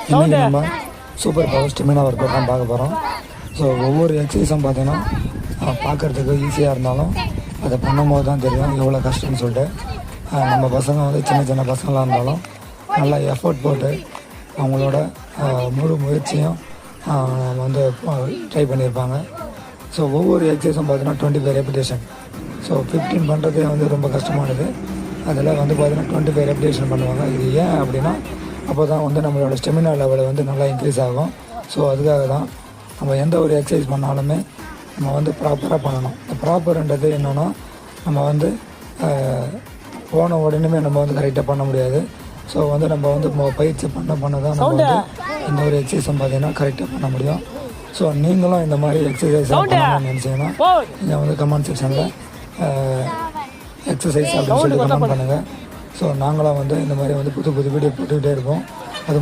இன்றைக்கி நம்ம super power stamina work out தான் பார்க்க போகிறோம். ஸோ ஒவ்வொரு எக்ஸசைஸும் பார்த்தீங்கன்னா பார்க்குறதுக்கு ஈஸியாக இருந்தாலும் அதை பண்ணும்போது தான் தெரியும் எவ்வளோ கஷ்டம்னு சொல்லிட்டு. நம்ம பசங்க வந்து சின்ன சின்ன பசங்களாக இருந்தாலும் நல்லா எஃபோர்ட் போட்டு அவங்களோட முழு முயற்சியும் வந்து ட்ரை பண்ணியிருப்பாங்க. ஸோ ஒவ்வொரு எக்ஸசைஸும் பார்த்தீங்கன்னா 25 ரெப்பிடேஷன். ஸோ 15 பண்ணுறதே வந்து ரொம்ப கஷ்டமானது. அதில் வந்து பார்த்தீங்கன்னா 25 ரெப்பிடேஷன் பண்ணுவாங்க. இது ஏன் அப்படின்னா அப்போ தான் வந்து நம்மளோட ஸ்டெமினா லெவலை வந்து நல்லா இன்க்ரீஸ் ஆகும். ஸோ அதுக்காக தான் நம்ம எந்த ஒரு எக்ஸசைஸ் பண்ணாலுமே நம்ம வந்து ப்ராப்பராக பண்ணணும். இந்த ப்ராப்பர்ன்றது என்னென்னா நம்ம வந்து போன உடனே நம்ம வந்து கரெக்டாக பண்ண முடியாது. ஸோ வந்து நம்ம வந்து பயிற்சி பண்ண தான் நம்ம வந்து இந்த ஒரு எக்ஸசைஸும் பார்த்தீங்கன்னா கரெக்டாக பண்ண முடியும். ஸோ நீங்களும் இந்த மாதிரி எக்ஸசைஸாக பண்ணணும்னு நினச்சிங்கன்னா நீங்கள் வந்து கமெண்ட் செக்ஷனில் எக்ஸசைஸ் அப்படின்னு சொல்லி கமெண்ட் பண்ணுங்கள். ஸோ நாங்களாம் வந்து இந்த மாதிரி வந்து புது புது வீடியோ போட்டுக்கிட்டே இருப்போம்.